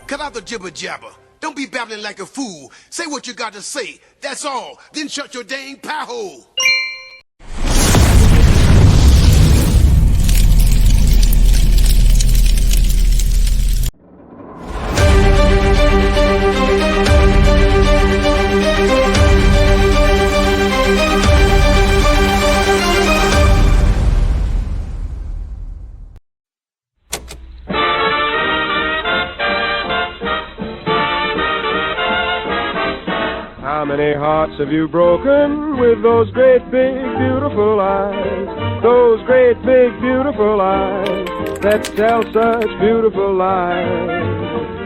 Cut out the jibber jabber. Don't be babbling like a fool. Say what you got to say. That's all. Then shut your dang pie hole. How many hearts have you broken with those great big beautiful eyes? Those great big beautiful eyes that tell such beautiful lies.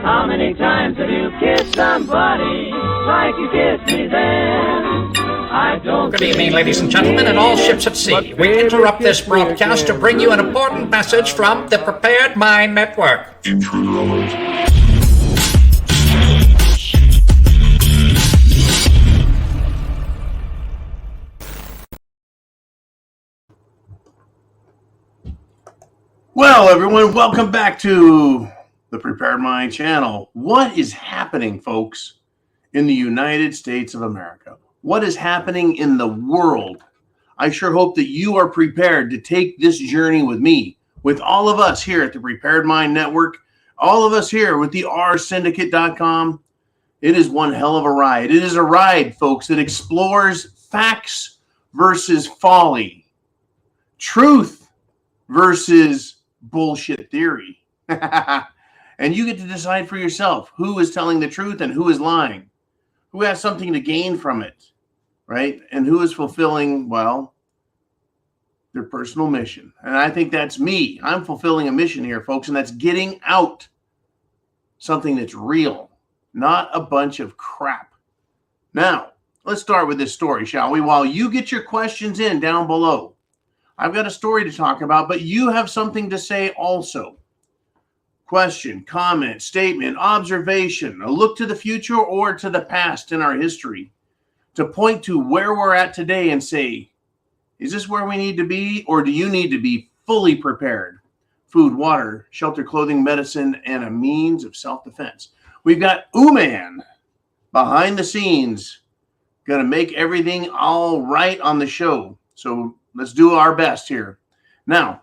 How many times have you kissed somebody like you kissed me then? I don't. Good evening, ladies and gentlemen, and all ships at sea. We interrupt this broadcast to bring you an important message from the Prepared Mind Network. Well, everyone, welcome back to the Prepared Mind channel. What is happening, folks, in the United States of America? What is happening in the world? I sure hope that you are prepared to take this journey with me, with all of us here at the Prepared Mind Network, all of us here with the rsyndicate.com. It is one hell of a ride. It is a ride, folks, that explores facts versus folly, truth versus bullshit theory. And you get to decide for yourself who is telling the truth and who is lying, who has something to gain from it, right? And who is fulfilling, well, their personal mission. And I think that's me. I'm fulfilling a mission here, folks, and that's getting out something that's real, not a bunch of crap. Now, let's start with this story, shall we? While you get your questions in down below, I've got a story to talk about, but you have something to say also. Question, comment, statement, observation, a look to the future or to the past in our history to point to where we're at today and say, is this where we need to be, or do you need to be fully prepared? Food, water, shelter, clothing, medicine, and a means of self-defense. We've got Uman behind the scenes, going to make everything all right on the show. So let's do our best here. Now,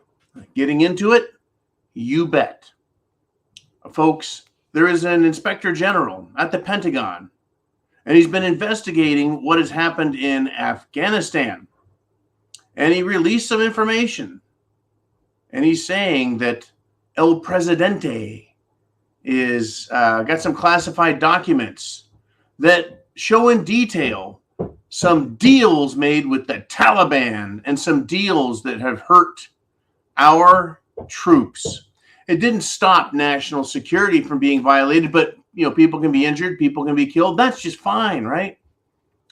getting into it, you bet. Folks, there is an inspector general at the Pentagon, and he's been investigating what has happened in Afghanistan. And he released some information. And he's saying that El Presidente is got some classified documents that show in detail some deals made with the Taliban and some deals that have hurt our troops. It didn't stop national security from being violated, but people can be injured, people can be killed. That's just fine, right?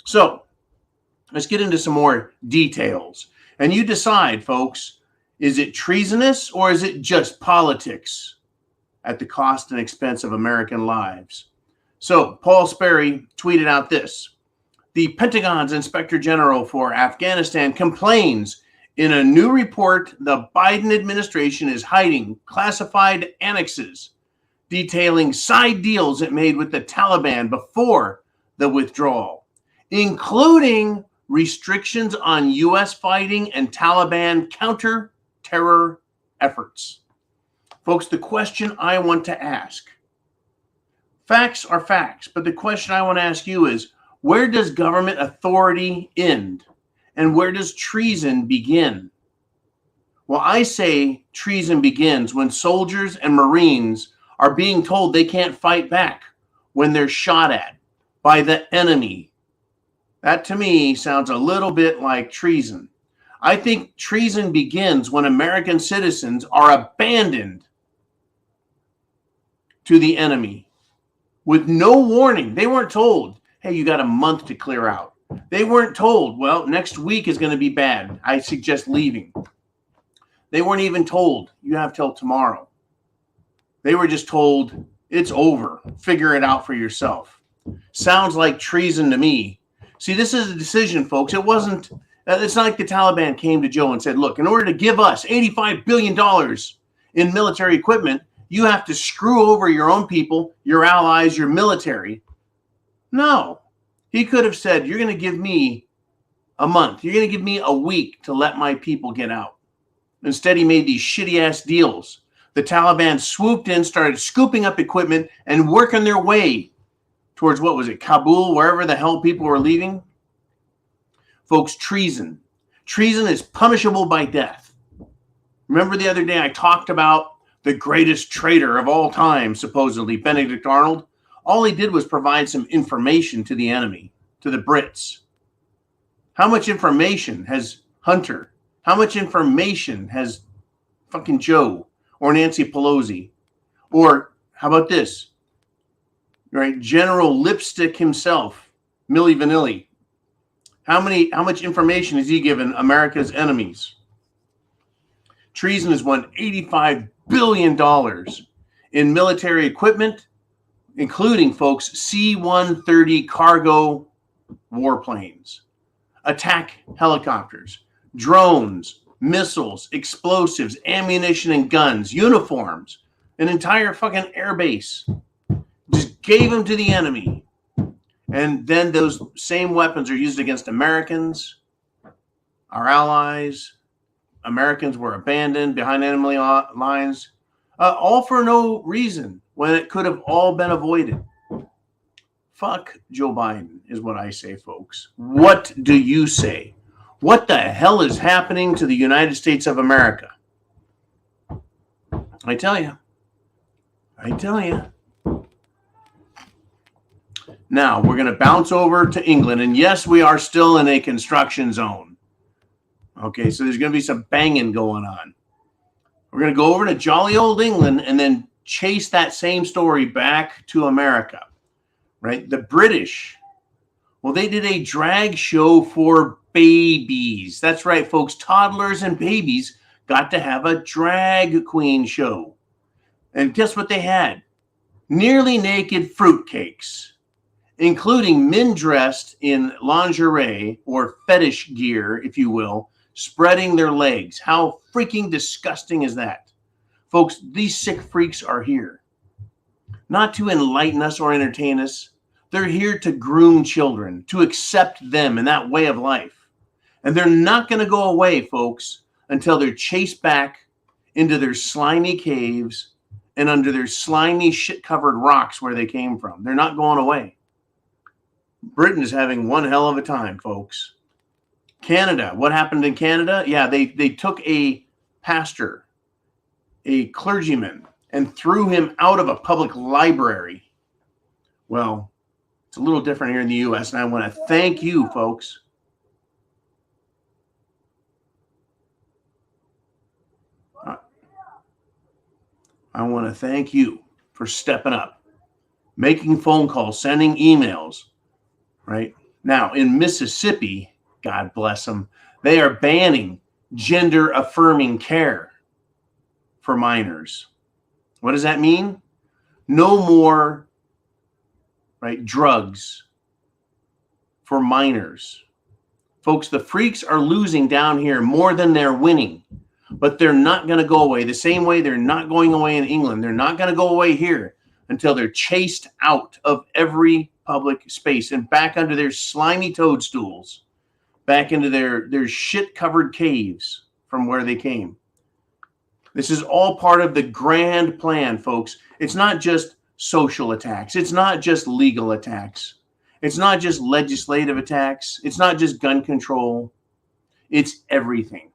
So let's get into some more details. And you decide, folks, is it treasonous or is it just politics at the cost and expense of American lives? So Paul Sperry tweeted out this. The Pentagon's Inspector General for Afghanistan complains in a new report the Biden administration is hiding classified annexes detailing side deals it made with the Taliban before the withdrawal, including restrictions on U.S. fighting and Taliban counter-terror efforts. Folks, the question I want to ask, facts are facts, but the question I want to ask you is, where does government authority end and where does treason begin? Well, I say treason begins when soldiers and Marines are being told they can't fight back when they're shot at by the enemy. That to me sounds a little bit like treason. I think treason begins when American citizens are abandoned to the enemy with no warning. They weren't told, hey, you got a month to clear out. They weren't told, well, next week is going to be bad. I suggest leaving. They weren't even told, you have till tomorrow. They were just told, it's over. Figure it out for yourself. Sounds like treason to me. See, this is a decision, folks. It's not like the Taliban came to Joe and said, look, in order to give us $85 billion in military equipment, You have to screw over your own people, your allies, your military. No. He could have said, you're going to give me a month. You're going to give me a week to let my people get out. Instead, he made these shitty-ass deals. The Taliban swooped in, started scooping up equipment, and working their way towards, what was it, Kabul, wherever the hell people were leaving. Folks, treason. Treason is punishable by death. Remember the other day I talked about the greatest traitor of all time, supposedly, Benedict Arnold? All he did was provide some information to the enemy, to the Brits. How much information has Hunter? How much information has fucking Joe or Nancy Pelosi? Or how about this? Right, General Lipstick himself, Milli Vanilli. How much information has he given America's enemies? Treason has won $85 billion in military equipment, including, folks, C-130 cargo warplanes, attack helicopters, drones, missiles, explosives, ammunition and guns, uniforms, an entire fucking air base. Just gave them to the enemy. And then those same weapons are used against Americans, our allies. Americans were abandoned behind enemy lines, all for no reason when it could have all been avoided. Fuck Joe Biden is what I say, folks. What do you say? What the hell is happening to the United States of America? I tell you. Now, we're going to bounce over to England. And yes, we are still in a construction zone. Okay, so there's going to be some banging going on. We're going to go over to jolly old England and then chase that same story back to America. Right? The British, well, they did a drag show for babies. That's right, folks. Toddlers and babies got to have a drag queen show. And guess what they had? Nearly naked fruitcakes, including men dressed in lingerie or fetish gear, if you will, spreading their legs. How freaking disgusting is that? Folks, these sick freaks are here. Not to enlighten us or entertain us. They're here to groom children, to accept them in that way of life. And they're not going to go away, folks, until they're chased back into their slimy caves and under their slimy shit-covered rocks where they came from. They're not going away. Britain is having one hell of a time, folks. Canada, what happened in Canada? Yeah, they took a pastor, a clergyman, and threw him out of a public library. Well, it's a little different here in the U.S., and I want to thank you, folks. I want to thank you for stepping up, making phone calls, sending emails, right? Now, in Mississippi, God bless them, they are banning gender-affirming care for minors. What does that mean? No more, right, drugs for minors. Folks, the freaks are losing down here more than they're winning, but they're not going to go away. The same way they're not going away in England. They're not going to go away here until they're chased out of every public space and back under their slimy toadstools, back into their shit-covered caves from where they came. This is all part of the grand plan, folks. It's not just social attacks. It's not just legal attacks. It's not just legislative attacks. It's not just gun control. It's everything.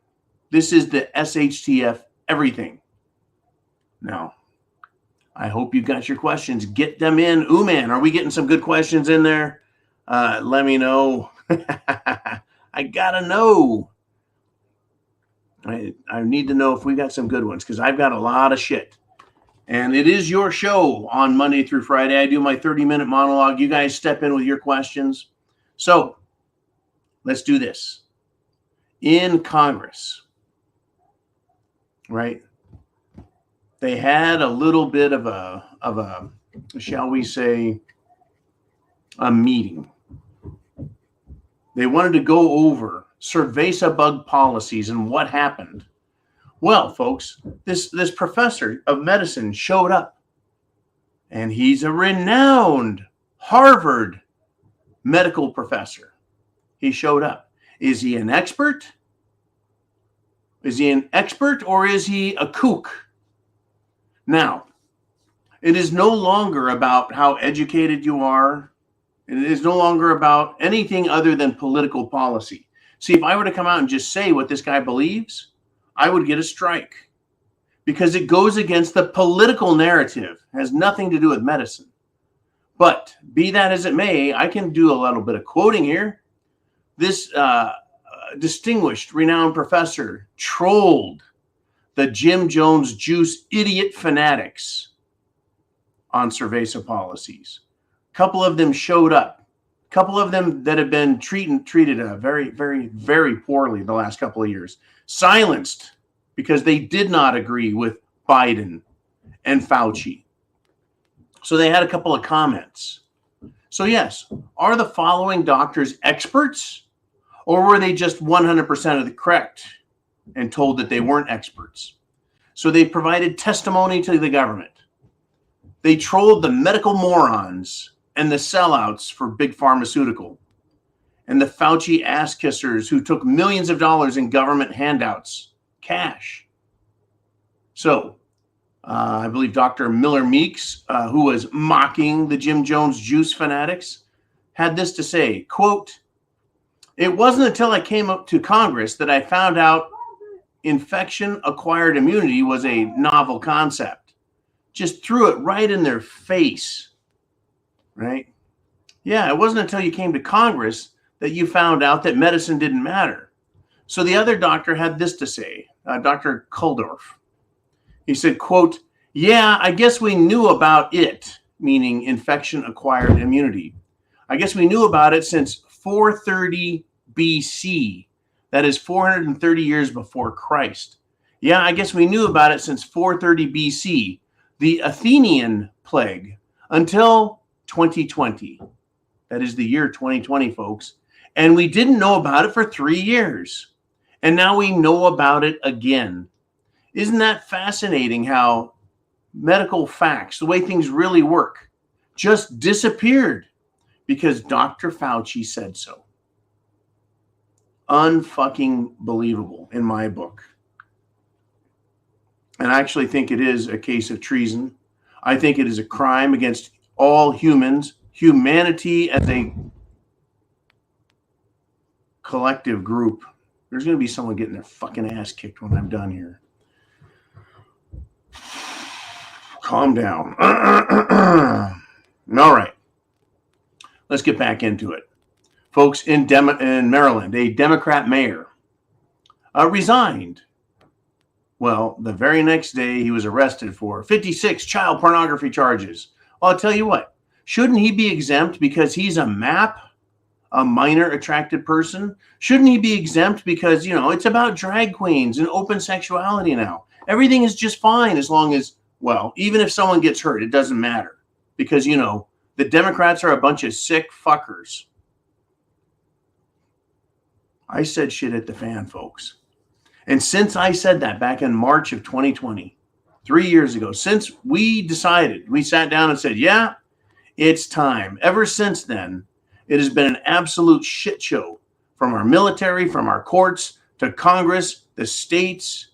This is the SHTF everything. Now, I hope you got your questions. Get them in. Ooh, man, are we getting some good questions in there? Let me know. I gotta know. I need to know if we got some good ones because I've got a lot of shit. And it is your show on Monday through Friday. I do my 30-minute monologue. You guys step in with your questions. So let's do this. In Congress, right? They had a little bit of a, shall we say, a meeting. They wanted to go over cerveza bug policies and what happened Well, folks, this professor of medicine showed up, and he's a renowned Harvard medical professor. He showed up. Is he an expert? Is he an expert or is he a kook? Now, it is no longer about how educated you are. It is no longer about anything other than political policy. See, if I were to come out and just say what this guy believes, I would get a strike because it goes against the political narrative. It has nothing to do with medicine. But be that as it may, I can do a little bit of quoting here. This distinguished, renowned professor trolled the Jim Jones juice idiot fanatics on cerveza policies. A couple of them showed up. A couple of them that have been treated very, very, very poorly the last couple of years. Silenced because they did not agree with Biden and Fauci. So they had a couple of comments. So yes, are the following doctors experts? Or were they just 100% of the correct and told that they weren't experts? So they provided testimony to the government. They trolled the medical morons and the sellouts for big pharmaceutical and the Fauci ass kissers who took millions of dollars in government handouts, cash. So I believe Dr. Miller Meeks, who was mocking the Jim Jones juice fanatics, had this to say, quote, "It wasn't until I came up to Congress that I found out infection-acquired immunity was a novel concept." Just threw it right in their face, right? Yeah, it wasn't until you came to Congress that you found out that medicine didn't matter. So the other doctor had this to say, Dr. Kuldorf. He said, quote, "Yeah, I guess we knew about it," meaning infection-acquired immunity. "I guess we knew about it since 430 BC. That is 430 years before Christ. Yeah, I guess we knew about it since 430 BC, the Athenian plague, until 2020. That is the year 2020, folks. And we didn't know about it for 3 years. And now we know about it again." Isn't that fascinating how medical facts, the way things really work, just disappeared because Dr. Fauci said so? Unfucking believable in my book. And I actually think it is a case of treason. I think it is a crime against all humans, humanity as a collective group. There's going to be someone getting their fucking ass kicked when I'm done here. Calm down. All right. Let's get back into it. Folks, in Maryland, a Democrat mayor resigned. Well, the very next day, he was arrested for 56 child pornography charges. Well, I'll tell you what. Shouldn't he be exempt because he's a MAP, a minor attracted person? Shouldn't he be exempt because, it's about drag queens and open sexuality now? Everything is just fine as long as, well, even if someone gets hurt, it doesn't matter. Because, the Democrats are a bunch of sick fuckers. I said shit at the fan, folks. And since I said that back in March of 2020, 3 years ago, since we sat down and said, yeah, it's time. Ever since then, it has been an absolute shit show from our military, from our courts, to Congress, the states,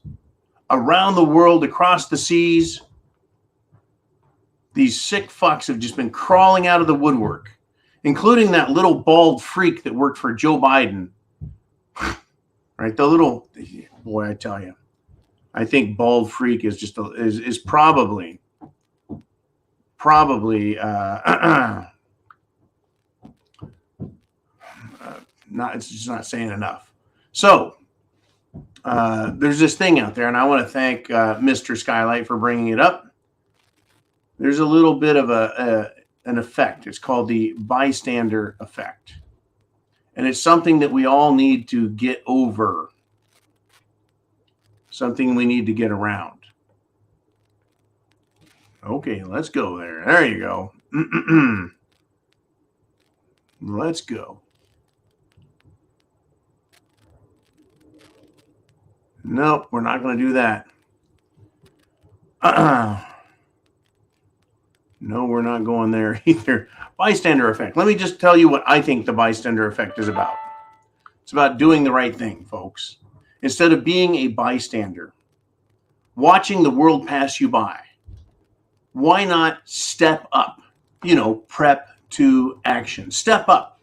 around the world, across the seas. These sick fucks have just been crawling out of the woodwork, including that little bald freak that worked for Joe Biden. Right? The little, boy, I tell you, I think bald freak is just is probably it's just not saying enough. So there's this thing out there, and I want to thank Mr. Skylight for bringing it up. There's a little bit of an effect. It's called the bystander effect. And it's something that we all need to get over. Something we need to get around. Okay, let's go there. There you go. Let's go. Nope, we're not going to do that. No, we're not going there either. Bystander effect. Let me just tell you what I think the bystander effect is about. It's about doing the right thing, folks. Instead of being a bystander, watching the world pass you by, why not step up? Prep to action. Step up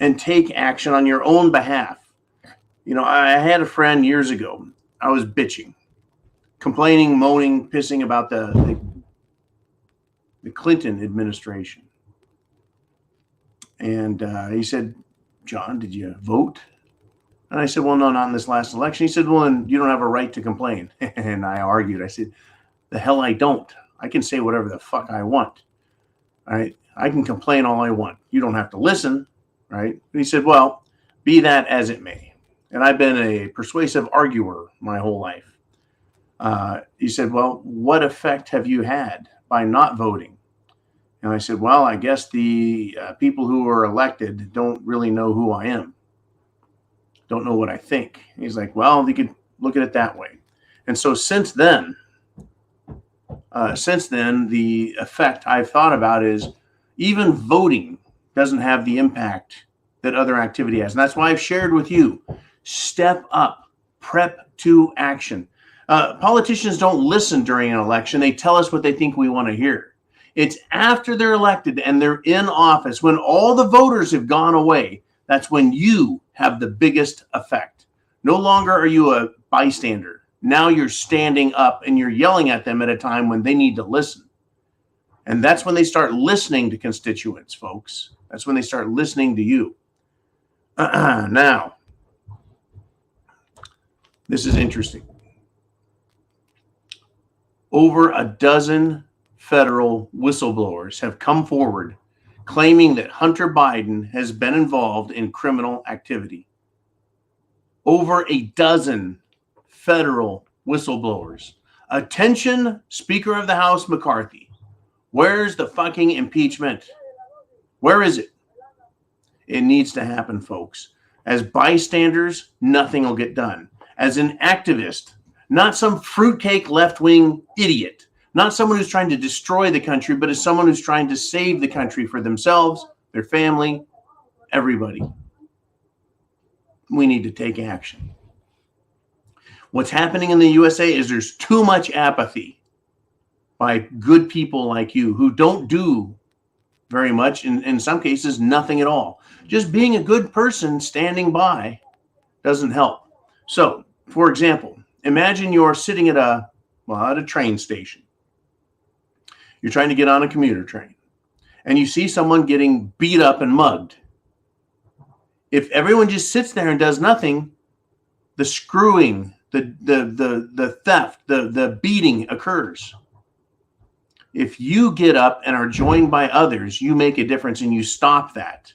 and take action on your own behalf. I had a friend years ago. I was bitching, complaining, moaning, pissing about the Clinton administration. And he said, John, did you vote? And I said, well, no, not in this last election. He said, well, then you don't have a right to complain. And I argued. I said, the hell I don't. I can say whatever the fuck I want. All right. I can complain all I want. You don't have to listen. Right. And he said, well, be that as it may. And I've been a persuasive arguer my whole life. He said, well, what effect have you had by not voting? And I said, well, I guess the people who are elected don't really know who I am. Don't know what I think. And he's like, well, you could look at it that way. And so since then, the effect I've thought about is even voting doesn't have the impact that other activity has. And that's why I've shared with you, step up, prep to action. Politicians don't listen during an election. They tell us what they think we want to hear. It's after they're elected and they're in office, when all the voters have gone away, that's when you have the biggest effect. No longer are you a bystander. Now you're standing up and you're yelling at them at a time when they need to listen. And that's when they start listening to constituents, folks. That's when they start listening to you. Now, this is interesting. Over a dozen federal whistleblowers have come forward claiming that Hunter Biden has been involved in criminal activity. Over a dozen federal whistleblowers. Attention, Speaker of the House McCarthy. Where's the fucking impeachment? Where is it? It needs to happen, folks. As bystanders, nothing will get done. As an activist, not some fruitcake left-wing idiot, not someone who's trying to destroy the country, but as someone who's trying to save the country for themselves, their family, everybody. We need to take action. What's happening in the USA is there's too much apathy by good people like you who don't do very much, in some cases, nothing at all. Just being a good person standing by doesn't help. So, for example, imagine you're sitting at a train station. You're trying to get on a commuter train, and you see someone getting beat up and mugged. If everyone just sits there and does nothing, the screwing, the theft, the beating occurs. If you get up and are joined by others, you make a difference and you stop that.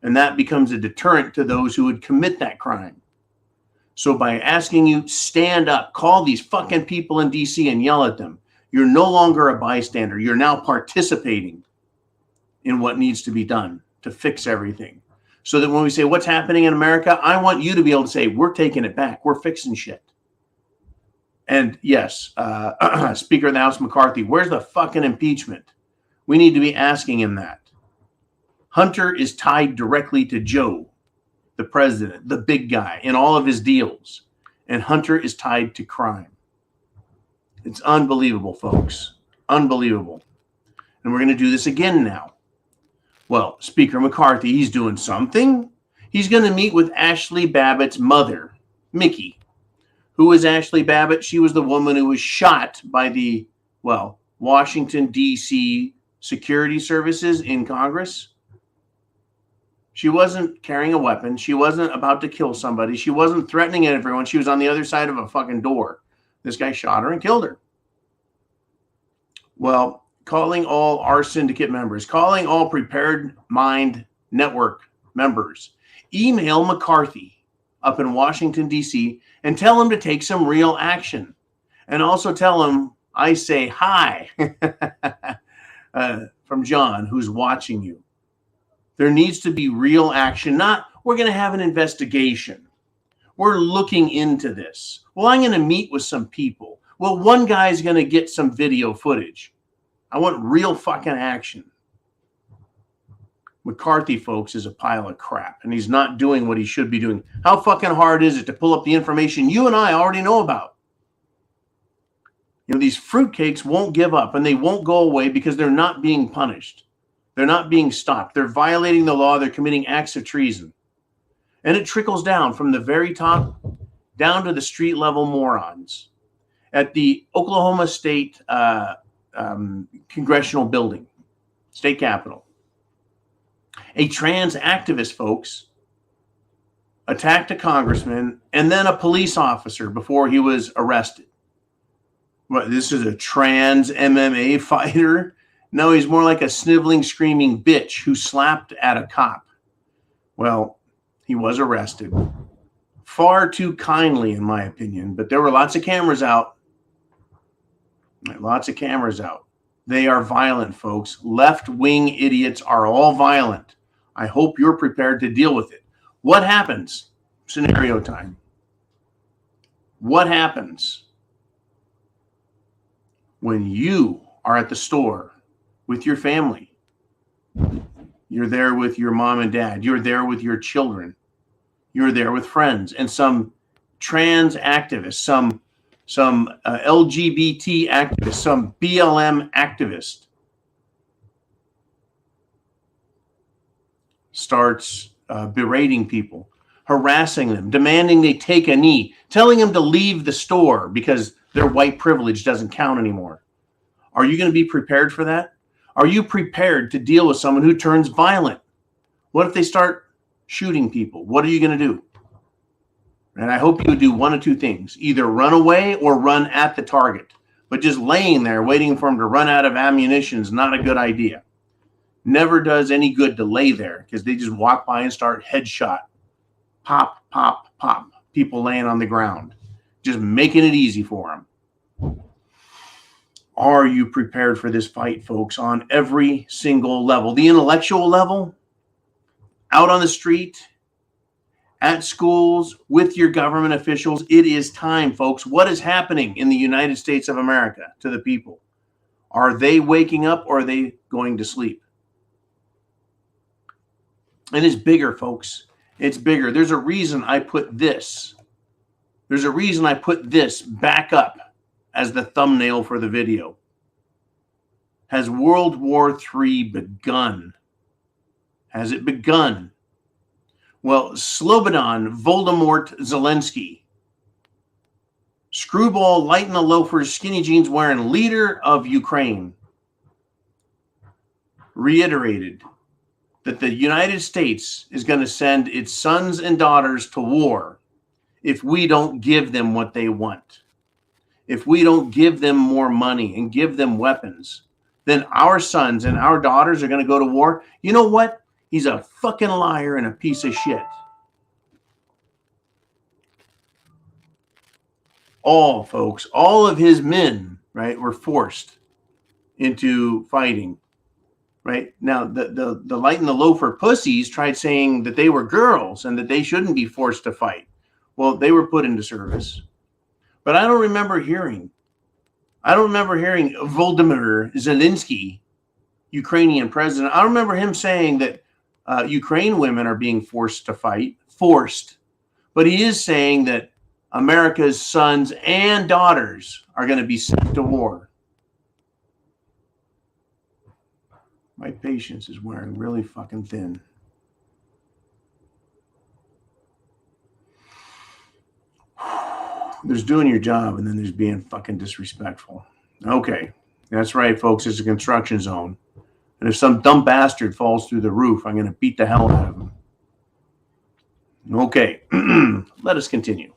And that becomes a deterrent to those who would commit that crime. So by asking you, stand up, call these fucking people in DC and yell at them, you're no longer a bystander. You're now participating in what needs to be done to fix everything. So that when we say, what's happening in America, I want you to be able to say, we're taking it back. We're fixing shit. And yes, Speaker of the House McCarthy, where's the fucking impeachment? We need to be asking him that. Hunter is tied directly to Joe, the president, the big guy, in all of his deals. And Hunter is tied to crime. It's unbelievable, folks. Unbelievable. And we're going to do this again now. Well, Speaker McCarthy, he's doing something. He's going to meet with Ashley Babbitt's mother, Mickey. Who is Ashley Babbitt? She was the woman who was shot by the, Washington, D.C. security services in Congress. She wasn't carrying a weapon. She wasn't about to kill somebody. She wasn't threatening everyone. She was on the other side of a fucking door. This guy shot her and killed her. Well, calling all our syndicate members, calling all Prepared Mind Network members, email McCarthy up in Washington, D.C., and tell him to take some real action. And also tell him I say hi from John, who's watching you. There needs to be real action, not we're going to have an investigation. We're looking into this. Well, I'm going to meet with some people. Well, one guy's going to get some video footage. I want real fucking action. McCarthy, folks, is a pile of crap, and he's not doing what he should be doing. How fucking hard is it to pull up the information you and I already know about? You know, these fruitcakes won't give up, and they won't go away because they're not being punished. They're not being stopped. They're violating the law. They're committing acts of treason. And it trickles down from the very top down to the street level morons. At the Oklahoma State Congressional building, state capitol, a trans activist, folks, attacked a congressman and then a police officer before he was arrested. What, this is a trans MMA fighter? No, he's more like a sniveling, screaming bitch who slapped at a cop. Well, he was arrested. Far too kindly, in my opinion, but there were lots of cameras out. Lots of cameras out. They are violent, folks. Left-wing idiots are all violent. I hope you're prepared to deal with it. What happens? Scenario time. What happens when you are at the store with your family? You're there with your mom and dad. You're there with your children. You're there with friends. And some trans activist, some LGBT activist, some BLM activist starts berating people, harassing them, demanding they take a knee, telling them to leave the store because their white privilege doesn't count anymore. Are you going to be prepared for that? Are you prepared to deal with someone who turns violent? What if they start shooting people? What are you going to do? And I hope you do one of two things: either run away or run at the target. But just laying there waiting for him to run out of ammunition is not a good idea. Never does any good to lay there, because they just walk by and start headshot. Pop, pop, pop. People laying on the ground. Just making it easy for them. Are you prepared for this fight, folks, on every single level? The intellectual level, out on the street, at schools, with your government officials. It is time, folks. What is happening in the United States of America to the people? Are they waking up or are they going to sleep? And it's bigger, folks. It's bigger. There's a reason I put this. There's a reason I put this back up as the thumbnail for the video. Has World War III begun? Has it begun? Well, Slobodan Voldemort Zelensky, screwball, light in the loafers, skinny jeans wearing leader of Ukraine, reiterated that the United States is going to send its sons and daughters to war if we don't give them what they want. If we don't give them more money and give them weapons, then our sons and our daughters are going to go to war. You know what? He's a fucking liar and a piece of shit. All, folks, all of his men, right, were forced into fighting. Right now, the light and the loafer pussies tried saying that they were girls and that they shouldn't be forced to fight. Well, they were put into service. But I don't remember hearing Volodymyr Zelensky, Ukrainian president. I don't remember him saying that Ukraine women are being forced to fight. Forced. But he is saying that America's sons and daughters are going to be sent to war. My patience is wearing really fucking thin. There's doing your job, and then there's being fucking disrespectful. Okay, that's right, folks. It's a construction zone. And if some dumb bastard falls through the roof, I'm going to beat the hell out of him. Okay, let us continue.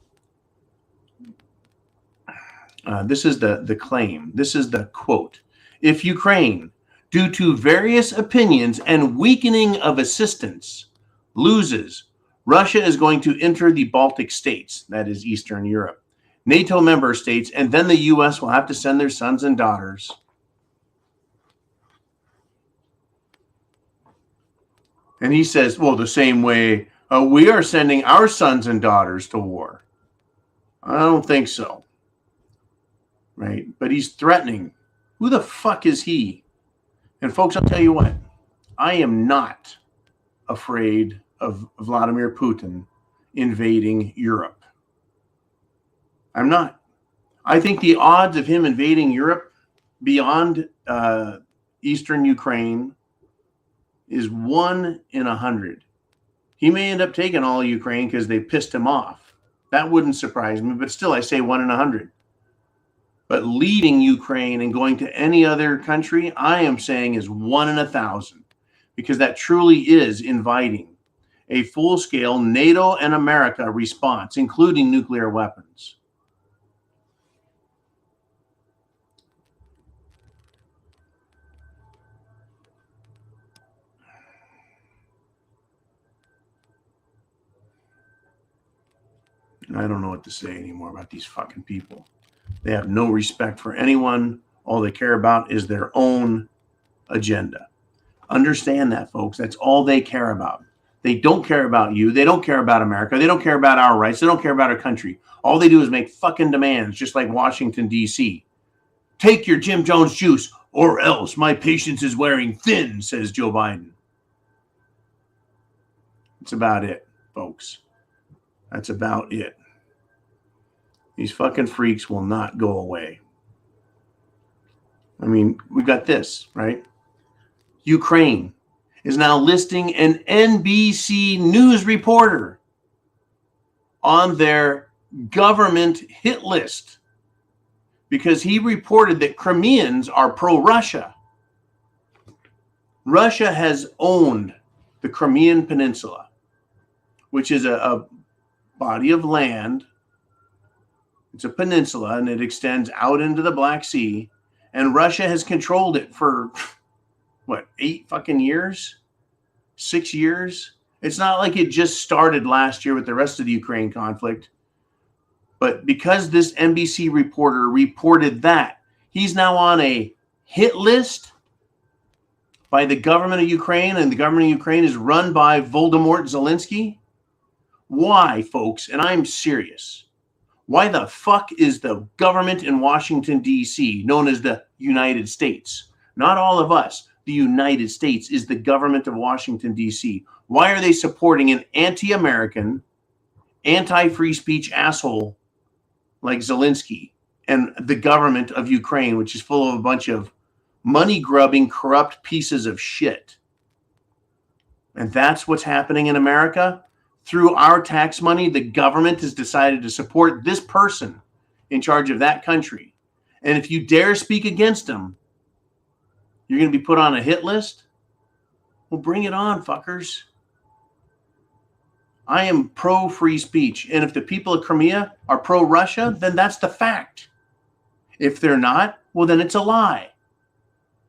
This is the claim. This is the quote. If Ukraine, due to various opinions and weakening of assistance, loses, Russia is going to enter the Baltic states, that is Eastern Europe, NATO member states, and then the U.S. will have to send their sons and daughters. And he says, well, the same way We are sending our sons and daughters to war. I don't think so. Right? But he's threatening. Who the fuck is he? And folks, I'll tell you what. I am not afraid of Vladimir Putin invading Europe. I'm not. I think the odds of him invading Europe beyond eastern Ukraine is 1 in 100. He may end up taking all of Ukraine because they pissed him off. That wouldn't surprise me, but still I say 1 in 100. But leaving Ukraine and going to any other country, I am saying is 1 in 1,000, because that truly is inviting a full-scale NATO and America response, including nuclear weapons. I don't know what to say anymore about these fucking people. They have no respect for anyone. All they care about is their own agenda. Understand that, folks. That's all they care about. They don't care about you. They don't care about America. They don't care about our rights. They don't care about our country. All they do is make fucking demands, just like Washington, D.C. Take your Jim Jones juice, or else my patience is wearing thin, says Joe Biden. That's about it, folks. That's about it. These fucking freaks will not go away. I mean, we got this, right? Ukraine is now listing an NBC News reporter on their government hit list because he reported that Crimeans are pro-Russia. Russia has owned the Crimean Peninsula, which is a body of land. It's a peninsula, and it extends out into the Black Sea. And Russia has controlled it for, 8 fucking years? 6 years? It's not like it just started last year with the rest of the Ukraine conflict. But because this NBC reporter reported that, he's now on a hit list by the government of Ukraine, and the government of Ukraine is run by Volodymyr Zelensky. Why, folks? And I'm serious. Why the fuck is the government in Washington, D.C., known as the United States? Not all of us. The United States is the government of Washington, D.C. Why are they supporting an anti-American, anti-free speech asshole like Zelensky and the government of Ukraine, which is full of a bunch of money-grubbing, corrupt pieces of shit? And that's what's happening in America? Through our tax money, the government has decided to support this person in charge of that country. And if you dare speak against them, you're going to be put on a hit list? Well, bring it on, fuckers. I am pro-free speech. And if the people of Crimea are pro-Russia, then that's the fact. If they're not, well, then it's a lie.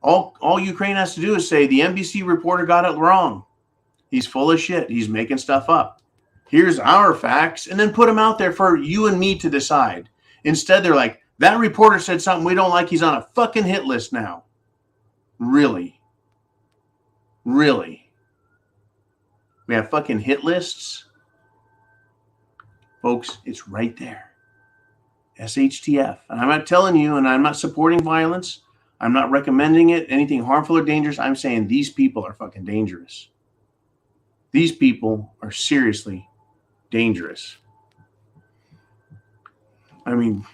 All Ukraine has to do is say, the NBC reporter got it wrong. He's full of shit. He's making stuff up. Here's our facts, and then put them out there for you and me to decide. Instead, they're like, that reporter said something we don't like. He's on a fucking hit list now. Really? Really? We have fucking hit lists? Folks, it's right there. SHTF. And I'm not telling you, and I'm not supporting violence. I'm not recommending it, anything harmful or dangerous. I'm saying these people are fucking dangerous. These people are seriously dangerous. I mean,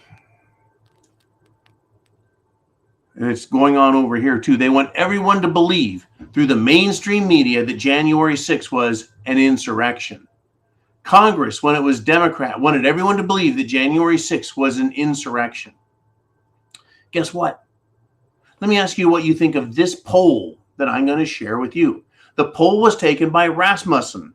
and it's going on over here too. They want everyone to believe through the mainstream media that January 6th was an insurrection. Congress, when it was Democrat, wanted everyone to believe that January 6th was an insurrection. Guess what? Let me ask you what you think of this poll that I'm going to share with you. The poll was taken by Rasmussen.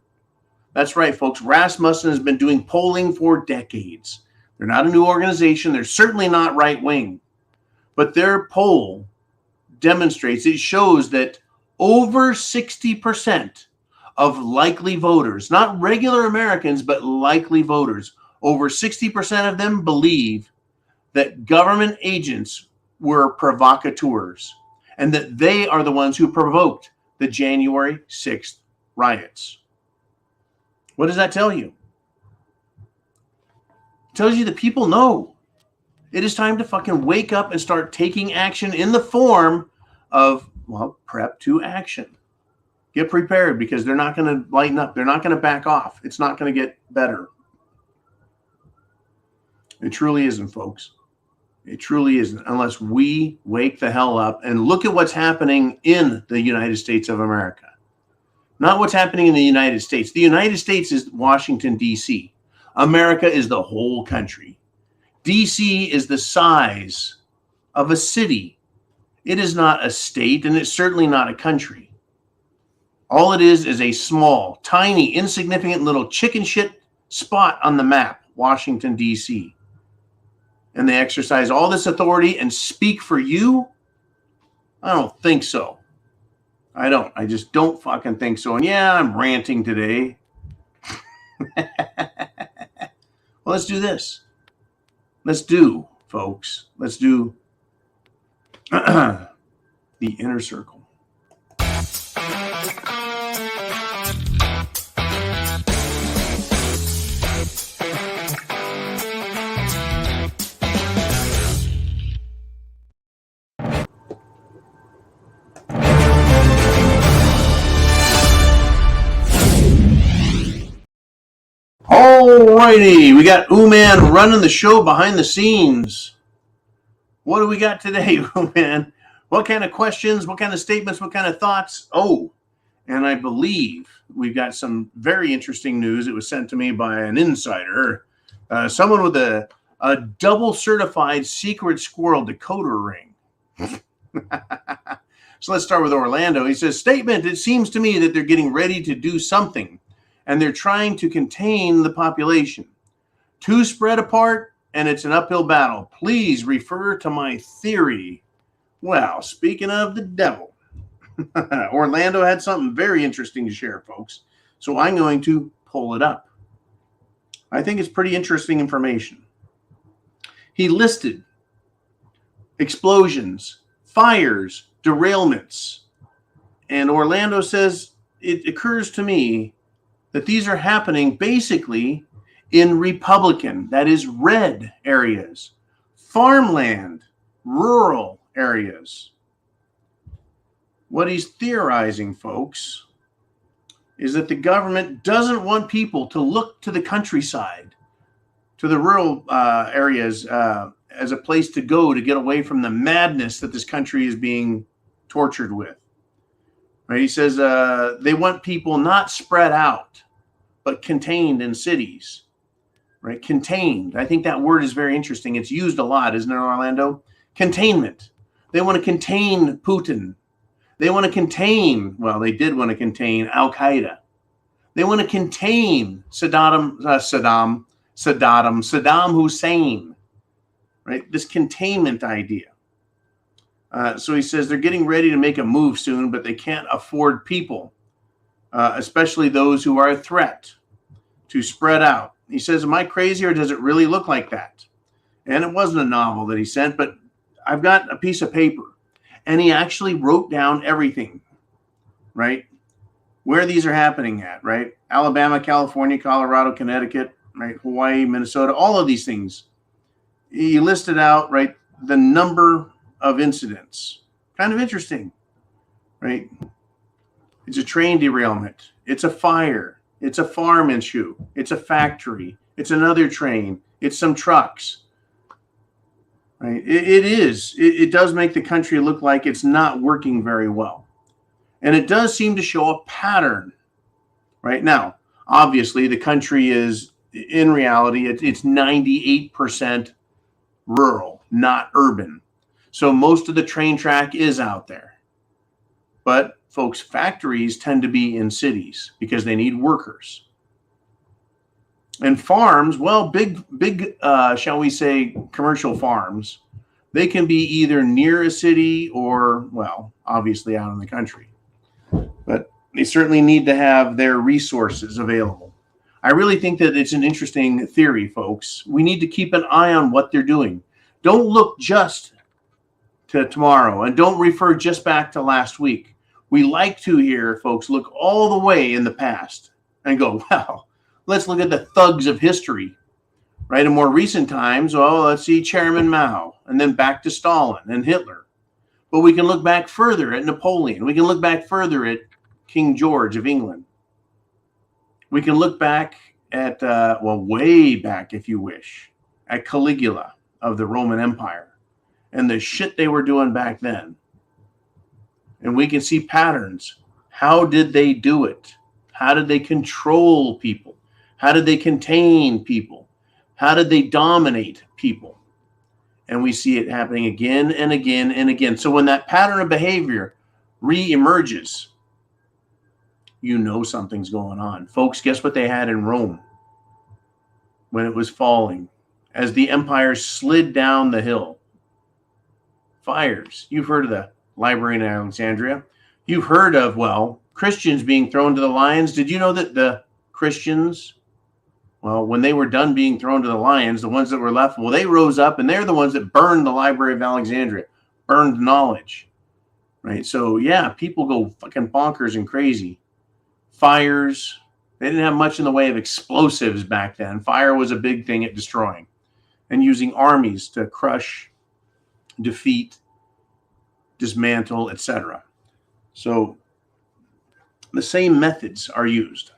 That's right, folks. Rasmussen has been doing polling for decades. They're not a new organization. They're certainly not right-wing. But their poll demonstrates, it shows that over 60% of likely voters, not regular Americans, but likely voters, over 60% of them believe that government agents were provocateurs and that they are the ones who provoked the January 6th riots. What does that tell you? It tells you that people know. It is time to fucking wake up and start taking action in the form of, well, prep to action. Get prepared, because they're not going to lighten up. They're not going to back off. It's not going to get better. It truly isn't, folks. It truly isn't, unless we wake the hell up and look at what's happening in the United States of America. Not what's happening in the United States. The United States is Washington, D.C. America is the whole country. D.C. is the size of a city. It is not a state, and it's certainly not a country. All it is a small, tiny, insignificant little chicken shit spot on the map, Washington, D.C. And they exercise all this authority and speak for you? I don't think so. I don't. I just don't fucking think so. And yeah, I'm ranting today. Well, let's do this. Let's do, folks. Let's do the inner circle. Alrighty, we got Ooman running the show behind the scenes. What do we got today, Ooman? What kind of questions, what kind of statements, what kind of thoughts? Oh, and I believe we've got some very interesting news. It was sent to me by an insider, someone with a double certified secret squirrel decoder ring. So let's start with Orlando. He says, statement, it seems to me that they're getting ready to do something, and they're trying to contain the population. Too spread apart, and it's an uphill battle. Please refer to my theory. Well, speaking of the devil, Orlando had something very interesting to share, folks. So I'm going to pull it up. I think it's pretty interesting information. He listed explosions, fires, derailments. And Orlando says, it occurs to me that these are happening basically in Republican, that is red areas, farmland, rural areas. What he's theorizing, folks, is that the government doesn't want people to look to the countryside, to the rural areas as a place to go to get away from the madness that this country is being tortured with. Right? He says they want people not spread out, but contained in cities. Right? Contained. I think that word is very interesting. It's used a lot, isn't it, Orlando? Containment. They want to contain Putin. They want to contain, well, they did want to contain Al-Qaeda. They want to contain Saddam Hussein. Right? This containment idea. So he says they're getting ready to make a move soon, but they can't afford people, especially those who are a threat, to spread out. He says, am I crazy, or does it really look like that? And it wasn't a novel that he sent, but I've got a piece of paper, and he actually wrote down everything, right? Where these are happening at, right? Alabama, California, Colorado, Connecticut, right? Hawaii, Minnesota, all of these things. He listed out, right, the number of incidents. Kind of interesting, right? It's a train derailment. It's a fire. It's a farm issue. It's a factory. It's another train. It's some trucks. Right? It does make the country look like it's not working very well. And it does seem to show a pattern. Right now, obviously, the country is, in reality, it's 98% rural, not urban. So most of the train track is out there. But folks, factories tend to be in cities because they need workers. And farms, well, big, shall we say, commercial farms, they can be either near a city or, well, obviously out in the country. But they certainly need to have their resources available. I really think that it's an interesting theory, folks. We need to keep an eye on what they're doing. Don't look just to tomorrow, and don't refer just back to last week. We like to hear folks look all the way in the past and go, well, Let's look at the thugs of history, right? In more recent times, well, let's see Chairman Mao, and then back to Stalin and Hitler. But we can look back further at Napoleon. We can look back further at King George of England. We can look back at, way back, if you wish, at Caligula of the Roman Empire and the shit they were doing back then. And we can see patterns. How did they do it? How did they control people? How did they contain people? How did they dominate people? And we see it happening again and again and again. So when that pattern of behavior re-emerges, you know something's going on. Folks, guess what they had in Rome when it was falling? As the empire slid down the hill. Fires. You've heard of the library in Alexandria. You've heard of, Christians being thrown to the lions. Did you know that the Christians, when they were done being thrown to the lions, the ones that were left, they rose up and they're the ones that burned the Library of Alexandria, burned knowledge, right? So, yeah, people go fucking bonkers and crazy. Fires. They didn't have much in the way of explosives back then. Fire was a big thing at destroying and using armies to crush, defeat, dismantle, etc. So the same methods are used.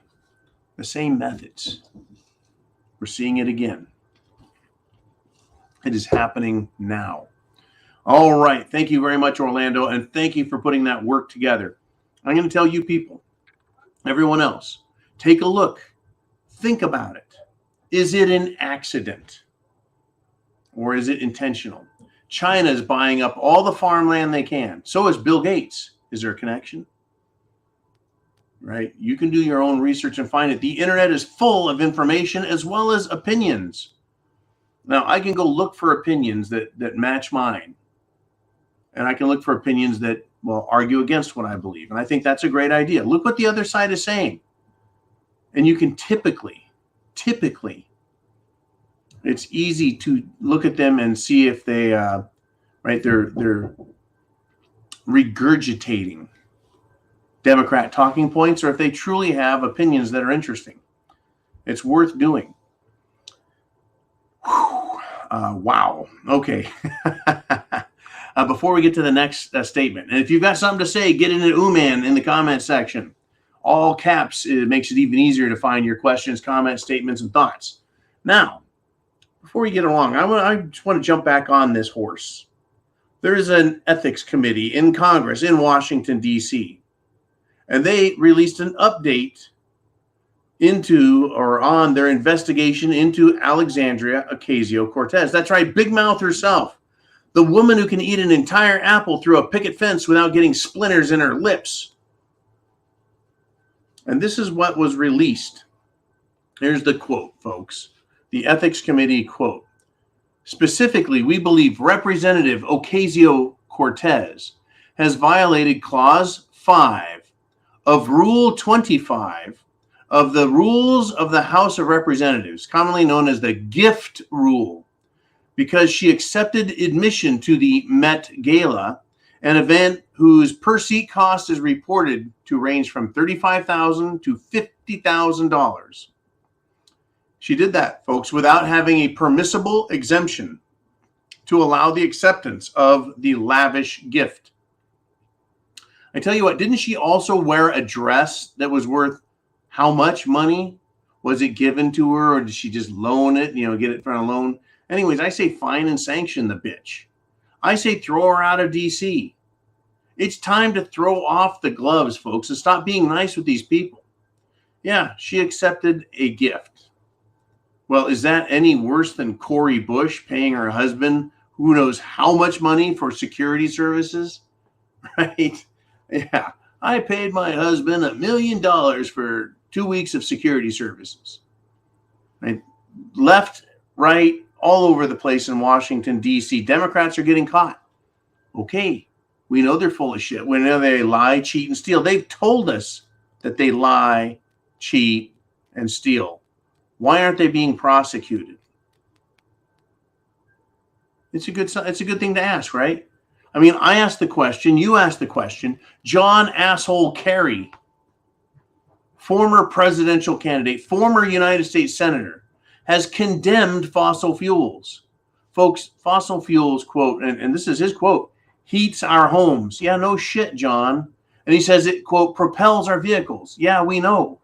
The same methods. We're seeing it again. It is happening now. All right. Thank you very much, Orlando. And thank you for putting that work together. I'm going to tell you people, everyone else, take a look. Think about it. Is it an accident? Or is it intentional? China is buying up all the farmland they can. So is Bill Gates. Is there a connection? Right? You can do your own research and find it. The internet is full of information as well as opinions. Now, I can go look for opinions that match mine. And I can look for opinions that, argue against what I believe. And I think that's a great idea. Look what the other side is saying. And you can typically, it's easy to look at them and see if they, they're regurgitating Democrat talking points or if they truly have opinions that are interesting. It's worth doing. Wow. Okay. Before we get to the next statement, and if you've got something to say, get in an Uman in the comment section. All caps, it makes it even easier to find your questions, comments, statements, and thoughts. Now, before we get along, I just want to jump back on this horse. There is an ethics committee in Congress in Washington, D.C., and they released an update on their investigation into Alexandria Ocasio-Cortez. That's right, Big Mouth herself. The woman who can eat an entire apple through a picket fence without getting splinters in her lips. And this is what was released. Here's the quote, folks. The Ethics Committee quote. Specifically, we believe Representative Ocasio-Cortez has violated Clause 5 of Rule 25 of the Rules of the House of Representatives, commonly known as the Gift Rule, because she accepted admission to the Met Gala, an event whose per-seat cost is reported to range from $35,000 to $50,000. She did that, folks, without having a permissible exemption to allow the acceptance of the lavish gift. I tell you what, didn't she also wear a dress that was worth how much money? Was it given to her, or did she just loan it, get it for a loan? Anyways, I say fine and sanction the bitch. I say throw her out of D.C. It's time to throw off the gloves, folks, and stop being nice with these people. Yeah, she accepted a gift. Well, is that any worse than Cori Bush paying her husband who knows how much money for security services? Right? Yeah, I paid my husband $1 million for 2 weeks of security services. Right? Left, right, all over the place in Washington, D.C. Democrats are getting caught. Okay, we know they're full of shit. We know they lie, cheat, and steal. They've told us that they lie, cheat, and steal. Why aren't they being prosecuted? It's a good thing to ask, right? I mean, I asked the question, you asked the question. John asshole Kerry former presidential candidate, former United States senator, has condemned fossil fuels. Folks, fossil fuels, quote, and this is his quote, heats our homes. Yeah, no shit, John. And he says it, quote, propels our vehicles. Yeah, we know.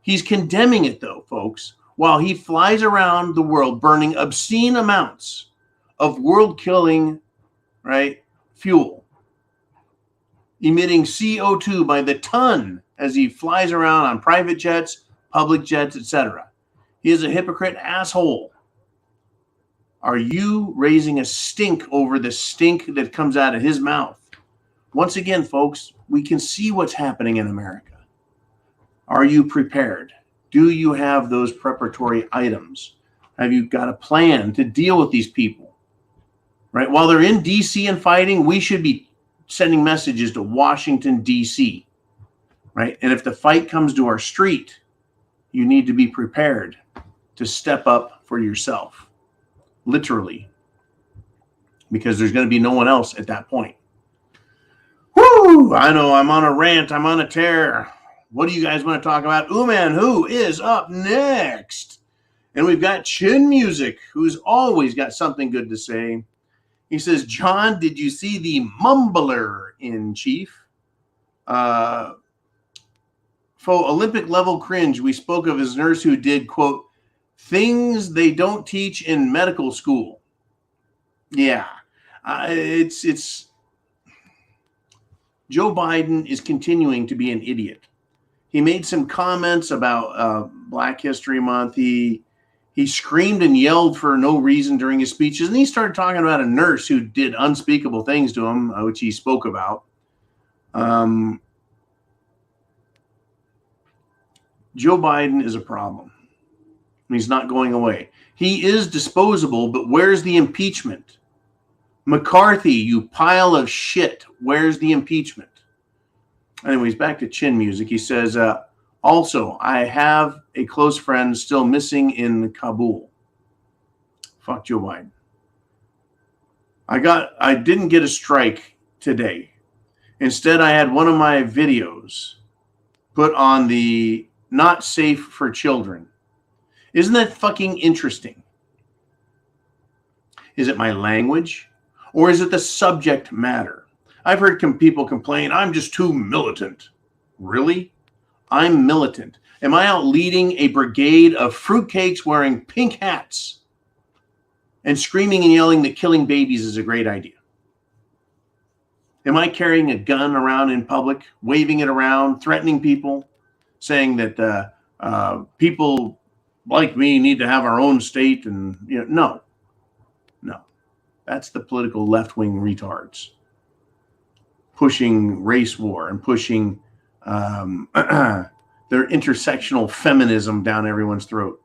He's condemning it, though, folks, while he flies around the world burning obscene amounts of world-killing, right, fuel, emitting CO2 by the ton as he flies around on private jets, public jets, etc. He is a hypocrite asshole. Are you raising a stink over the stink that comes out of his mouth? Once again, folks, we can see what's happening in America. Are you prepared? Do you have those preparatory items? Have you got a plan to deal with these people? Right? While they're in D.C. and fighting, we should be sending messages to Washington, D.C. Right? And if the fight comes to our street, you need to be prepared to step up for yourself. Literally. Because there's going to be no one else at that point. Whoo! I know I'm on a rant. I'm on a tear. What do you guys want to talk about? Ooman, who is up next? And we've got Chin Music, who's always got something good to say. He says, John, did you see the mumbler in chief? For Olympic level cringe, we spoke of his nurse who did, quote, things they don't teach in medical school. Yeah, it's Joe Biden is continuing to be an idiot. He made some comments about Black History Month. He screamed and yelled for no reason during his speeches, and he started talking about a nurse who did unspeakable things to him, which he spoke about. Joe Biden is a problem. He's not going away. He is disposable, but where's the impeachment? McCarthy, you pile of shit. Where's the impeachment? Anyways, back to Chin Music. He says, also, I have a close friend still missing in Kabul. Fuck Joe Biden. I didn't get a strike today. Instead, I had one of my videos put on the not safe for children. Isn't that fucking interesting? Is it my language? Or is it the subject matter? I've heard people complain, I'm just too militant. Really? I'm militant. Am I out leading a brigade of fruitcakes wearing pink hats and screaming and yelling that killing babies is a great idea? Am I carrying a gun around in public, waving it around, threatening people, saying that people like me need to have our own state? And no. That's the political left-wing retards pushing race war and pushing their intersectional feminism down everyone's throat.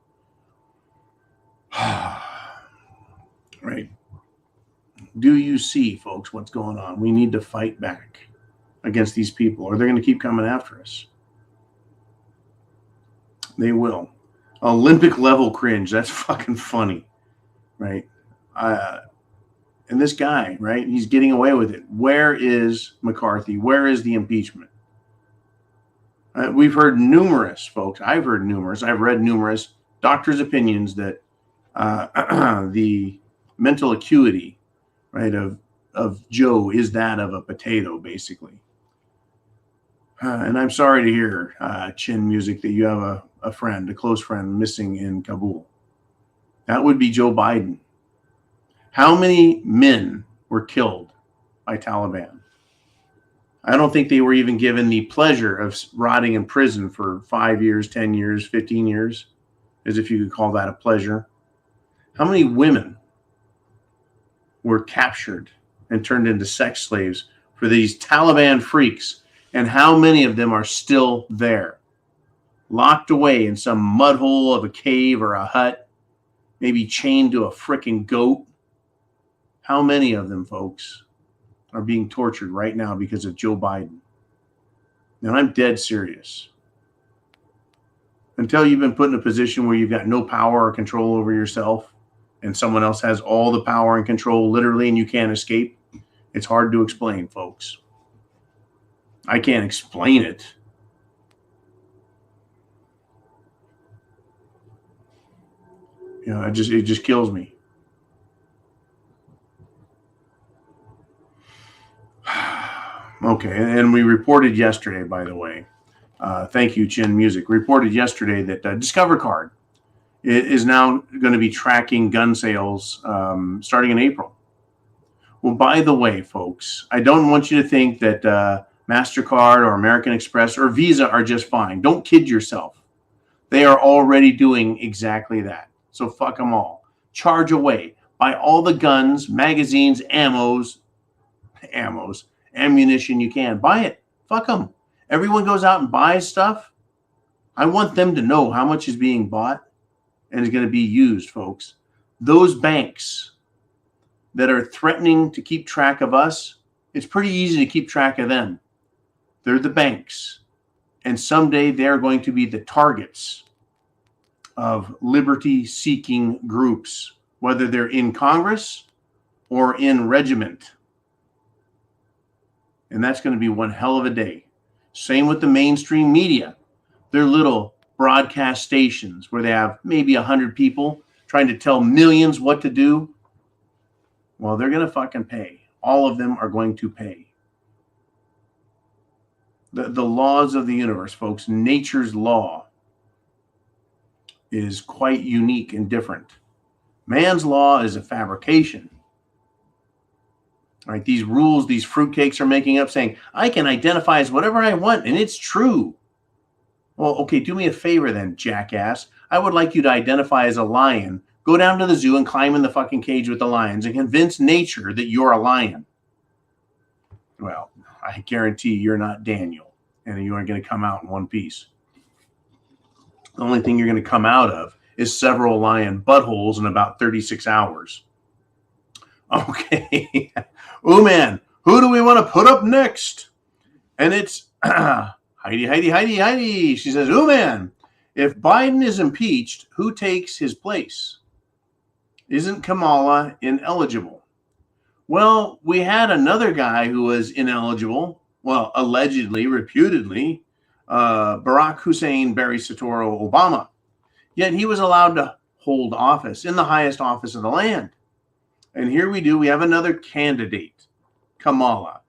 Right? Do you see, folks, what's going on? We need to fight back against these people, or they're going to keep coming after us. They will. Olympic level cringe. That's fucking funny, right? And this guy, right? He's getting away with it. Where is McCarthy? Where is the impeachment? We've heard numerous, folks. I've heard numerous. I've read numerous doctors' opinions that the mental acuity, right, of Joe is that of a potato, basically. And I'm sorry to hear, Chin Music, that you have a friend, a close friend, missing in Kabul. That would be Joe Biden. How many men were killed by Taliban? I don't think they were even given the pleasure of rotting in prison for 5 years, 10 years, 15 years, as if you could call that a pleasure. How many women were captured and turned into sex slaves for these Taliban freaks? And how many of them are still there, locked away in some mud hole of a cave or a hut, maybe chained to a frickin' goat? How many of them, folks, are being tortured right now because of Joe Biden? And I'm dead serious. Until you've been put in a position where you've got no power or control over yourself, and someone else has all the power and control literally, and you can't escape, it's hard to explain, folks. I can't explain it. It just kills me. Okay, and we reported yesterday, by the way. Thank you, Chin Music. Reported yesterday that Discover Card is now going to be tracking gun sales starting in April. Well, by the way, folks, I don't want you to think that MasterCard or American Express or Visa are just fine. Don't kid yourself. They are already doing exactly that. So fuck them all. Charge away. Buy all the guns, magazines, ammunition you can. Buy it. Fuck them. Everyone goes out and buys stuff. I want them to know how much is being bought and is going to be used, folks. Those banks that are threatening to keep track of us, it's pretty easy to keep track of them. They're the banks. And someday they're going to be the targets of liberty-seeking groups, whether they're in Congress or in regiment. And that's going to be one hell of a day. Same with the mainstream media. They're little broadcast stations where they have maybe 100 people trying to tell millions what to do. Well, they're going to fucking pay. All of them are going to pay. The laws of the universe, folks, nature's law is quite unique and different. Man's law is a fabrication. All right, these rules, these fruitcakes are making up saying, I can identify as whatever I want, and it's true. Well, okay, do me a favor then, jackass. I would like you to identify as a lion. Go down to the zoo and climb in the fucking cage with the lions and convince nature that you're a lion. Well, I guarantee you're not Daniel, and you aren't going to come out in one piece. The only thing you're going to come out of is several lion buttholes in about 36 hours. Okay. Oh, man. Who do we want to put up next? And it's Heidi. She says, oh, man, if Biden is impeached, who takes his place? Isn't Kamala ineligible? Well, we had another guy who was ineligible. Well, allegedly, reputedly, Barack Hussein Barry Soetoro Obama. Yet he was allowed to hold office in the highest office of the land. And here we have another candidate, Kamala.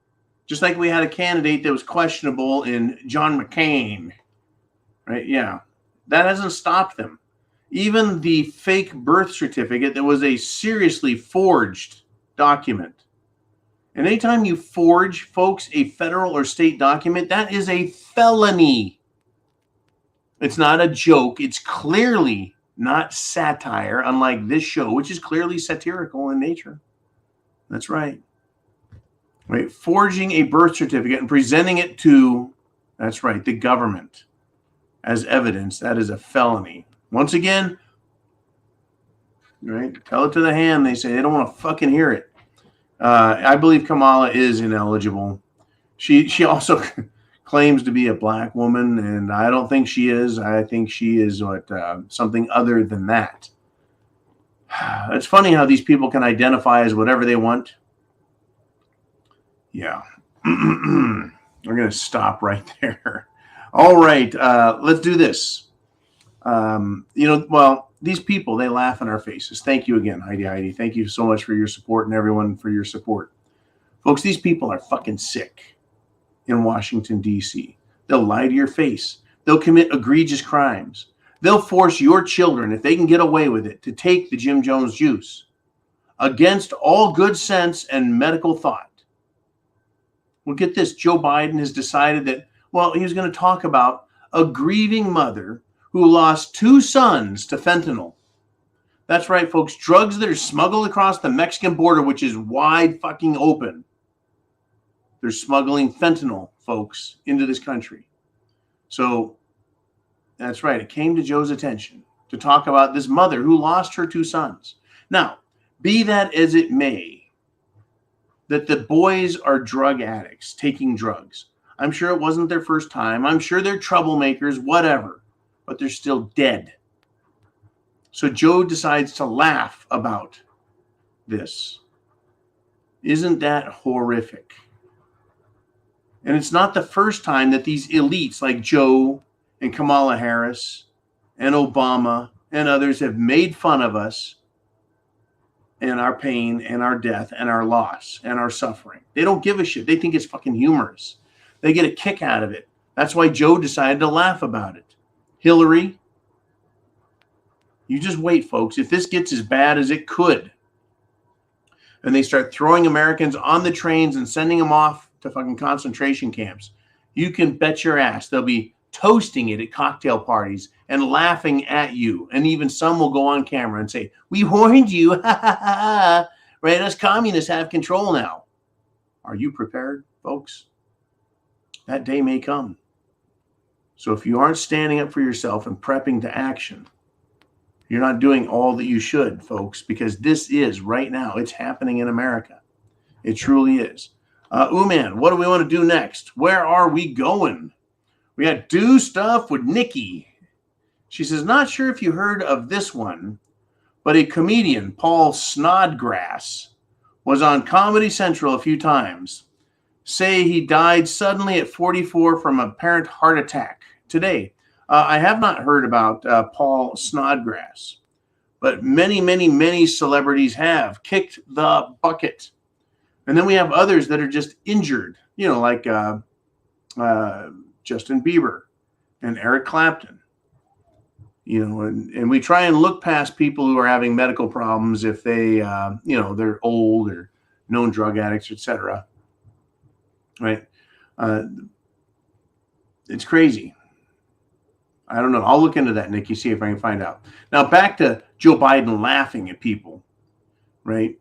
Just like we had a candidate that was questionable in John McCain. Right? Yeah. That hasn't stopped them. Even the fake birth certificate that was a seriously forged document. And anytime you forge, folks, a federal or state document, that is a felony. It's not a joke. It's clearly not satire, unlike this show, which is clearly satirical in nature. That's right. Right? Forging a birth certificate and presenting it to, that's right, the government as evidence, that is a felony. Once again, right? Tell it to the hand. They say they don't want to fucking hear it. I believe Kamala is ineligible. She also claims to be a black woman, and I don't think she is. I think she is something other than that. It's funny how these people can identify as whatever they want. Yeah. We're going to stop right there. All right. Let's do this. These people, they laugh in our faces. Thank you again, Heidi. Thank you so much for your support and everyone for your support. Folks, these people are fucking sick in Washington, D.C. They'll lie to your face. They'll commit egregious crimes. They'll force your children, if they can get away with it, to take the Jim Jones juice against all good sense and medical thought. Well, get this. Joe Biden has decided that, he was going to talk about a grieving mother who lost 2 sons to fentanyl. That's right, folks. Drugs that are smuggled across the Mexican border, which is wide fucking open. They're smuggling fentanyl, folks, into this country. So that's right. It came to Joe's attention to talk about this mother who lost her 2 sons. Now, be that as it may, that the boys are drug addicts, taking drugs. I'm sure it wasn't their first time. I'm sure they're troublemakers, whatever. But they're still dead. So Joe decides to laugh about this. Isn't that horrific? And it's not the first time that these elites like Joe and Kamala Harris and Obama and others have made fun of us and our pain and our death and our loss and our suffering. They don't give a shit. They think it's fucking humorous. They get a kick out of it. That's why Joe decided to laugh about it. Hillary, you just wait, folks. If this gets as bad as it could, and they start throwing Americans on the trains and sending them off to fucking concentration camps, you can bet your ass they'll be toasting it at cocktail parties and laughing at you. And even some will go on camera and say, "We warned you." Right? Us communists have control now. Are you prepared, folks? That day may come. So if you aren't standing up for yourself and prepping to action, you're not doing all that you should, folks, because this is right now. It's happening in America. It truly is. Man, what do we want to do next? Where are we going? We got Do Stuff with Nikki. She says, not sure if you heard of this one, but a comedian, Paul Snodgrass, was on Comedy Central a few times. Say he died suddenly at 44 from apparent heart attack today. I have not heard about Paul Snodgrass, but many, many, many celebrities have kicked the bucket. And then we have others that are just injured, you know, like Justin Bieber and Eric Clapton. You know, and we try and look past people who are having medical problems if they, you know, they're old or known drug addicts, etc. Right? It's crazy. I don't know. I'll look into that, Nikki, see if I can find out. Now, back to Joe Biden laughing at people, right?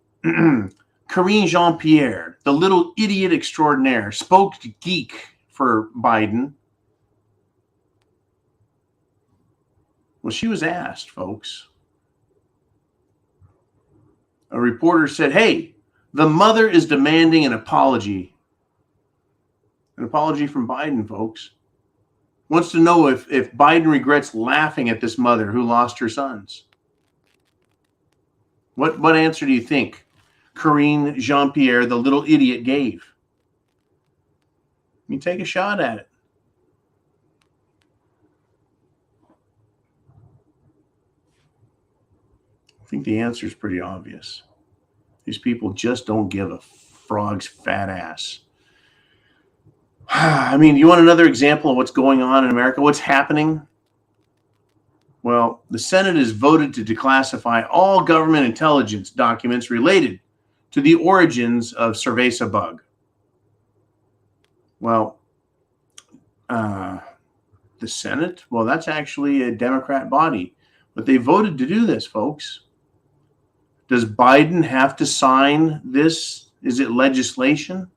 Karine Jean-Pierre, the little idiot extraordinaire, spoke to geek for Biden. Well, she was asked, folks. A reporter said, hey, the mother is demanding an apology. An apology from Biden, folks. Wants to know if Biden regrets laughing at this mother who lost her sons. What answer do you think Karine Jean-Pierre, the little idiot, gave? You take a shot at it. I think the answer is pretty obvious. These people just don't give a frog's fat ass. I mean, you want another example of what's going on in America? What's happening? Well, the Senate has voted to declassify all government intelligence documents related to the origins of Cerveza bug. Well, the Senate, well, that's actually a Democrat body, but they voted to do this, folks. Does Biden have to sign this? Is it legislation?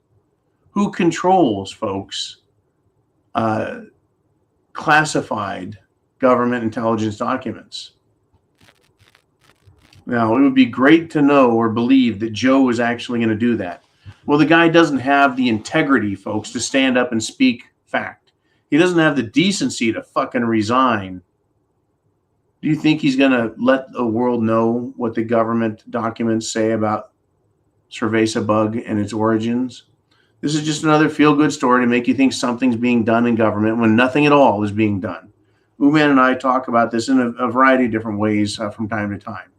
Who controls, folks, classified government intelligence documents? Now, it would be great to know or believe that Joe is actually going to do that. Well, the guy doesn't have the integrity, folks, to stand up and speak fact. He doesn't have the decency to fucking resign. Do you think he's going to let the world know what the government documents say about Cerveza bug and its origins? This is just another feel-good story to make you think something's being done in government when nothing at all is being done. Uman and I talk about this in a variety of different ways from time to time.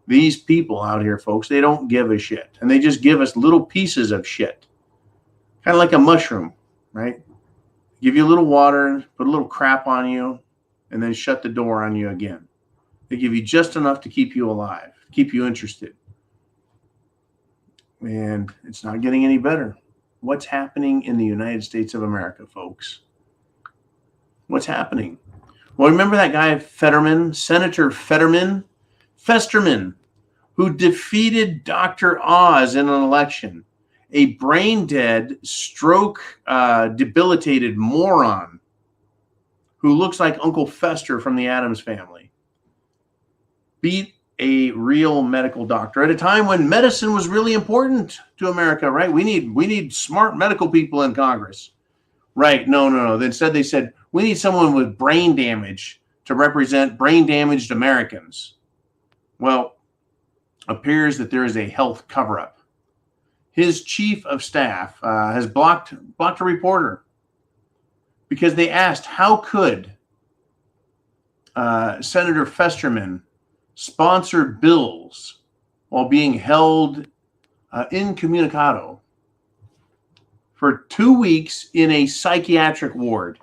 These people out here, folks, they don't give a shit. And they just give us little pieces of shit. Kind of like a mushroom, right? Give you a little water, put a little crap on you, and then shut the door on you again. They give you just enough to keep you alive, keep you interested. And it's not getting any better. What's happening in the United States of America, folks? What's happening? Well, remember that guy Fetterman, Senator Festerman, who defeated Dr. Oz in an election, a brain-dead, stroke-debilitated moron who looks like Uncle Fester from the Addams Family, beat a real medical doctor at a time when medicine was really important to America, right? We need smart medical people in Congress. Right. No. Instead, they said, we need someone with brain damage to represent brain damaged Americans. Well, appears that there is a health cover-up. His chief of staff has blocked a reporter because they asked, how could Senator Festerman sponsored bills while being held incommunicado for 2 weeks in a psychiatric ward.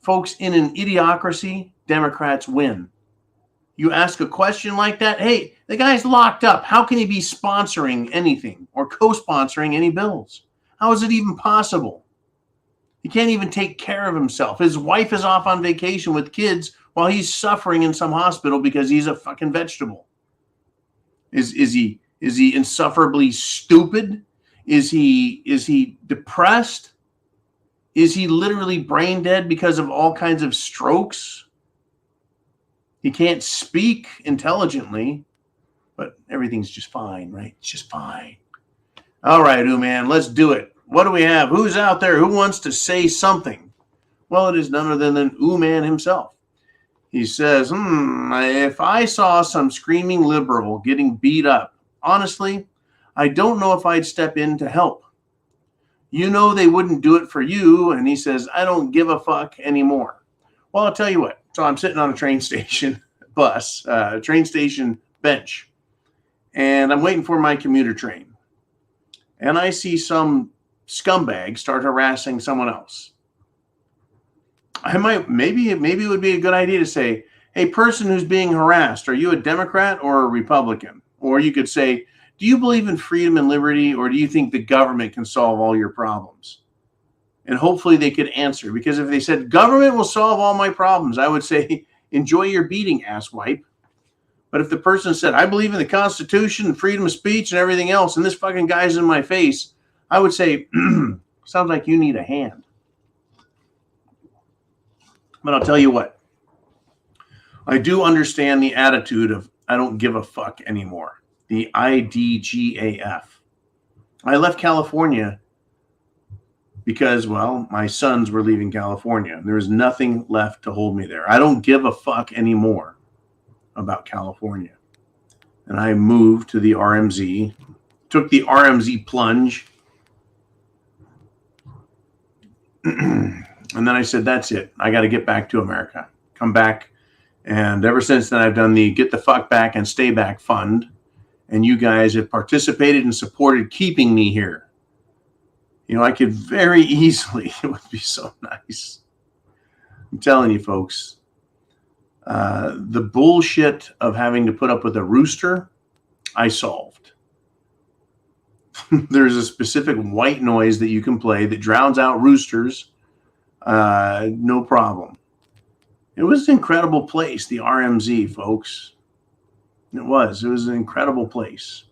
Folks, in an idiocracy, Democrats win. You ask a question like that, hey, the guy's locked up. How can he be sponsoring anything or co-sponsoring any bills? How is it even possible? He can't even take care of himself. His wife is off on vacation with kids while he's suffering in some hospital because he's a fucking vegetable. Is he insufferably stupid? Is he depressed? Is he literally brain dead because of all kinds of strokes? He can't speak intelligently, but everything's just fine, right? It's just fine. All right, man, let's do it. What do we have? Who's out there? Who wants to say something? Well, it is none other than man himself. He says, if I saw some screaming liberal getting beat up, honestly, I don't know if I'd step in to help. You know they wouldn't do it for you. And he says, I don't give a fuck anymore. Well, I'll tell you what. So I'm sitting on a train station train station bench, and I'm waiting for my commuter train. And I see some scumbag start harassing someone else. Maybe it would be a good idea to say, hey, person who's being harassed, are you a Democrat or a Republican? Or you could say, do you believe in freedom and liberty, or do you think the government can solve all your problems? And hopefully they could answer, because if they said government will solve all my problems, I would say, enjoy your beating, asswipe. But if the person said, I believe in the Constitution and freedom of speech and everything else, and this fucking guy's in my face, I would say, sounds like you need a hand. But I'll tell you what, I do understand the attitude of I don't give a fuck anymore. The IDGAF. I left California because, well, my sons were leaving California. There was nothing left to hold me there. I don't give a fuck anymore about California. And I moved to the RMZ, took the RMZ plunge. And then I said, that's it. I got to get back to America, come back. And ever since then, I've done the Get the Fuck Back and Stay Back Fund. And you guys have participated and supported keeping me here. You know, I could very easily, it would be so nice. I'm telling you, folks, the bullshit of having to put up with a rooster, I solved. There's a specific white noise that you can play that drowns out roosters. No problem. It was an incredible place, the RMZ, folks. It was an incredible place.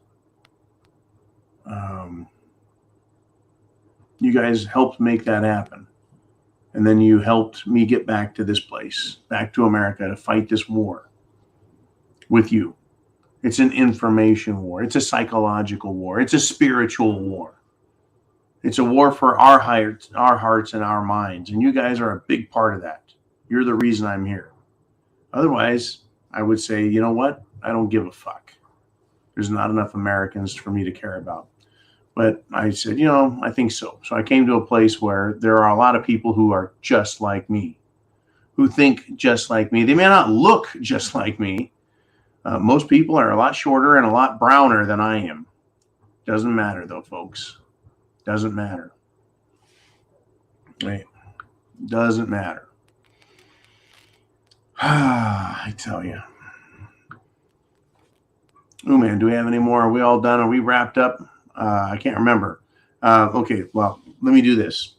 You guys helped make that happen. And then you helped me get back to this place, back to America, to fight this war with you. It's an information war. It's a psychological war. It's a spiritual war. It's a war for our hearts and our minds. And you guys are a big part of that. You're the reason I'm here. Otherwise, I would say, you know what? I don't give a fuck. There's not enough Americans for me to care about. But I said, I think so. So I came to a place where there are a lot of people who are just like me, who think just like me. They may not look just like me. Most people are a lot shorter and a lot browner than I am. Doesn't matter, though, folks. Doesn't matter. Right? Doesn't matter. I tell you. Oh, man, do we have any more? Are we all done? Are we wrapped up? I can't remember. Okay, well, let me do this.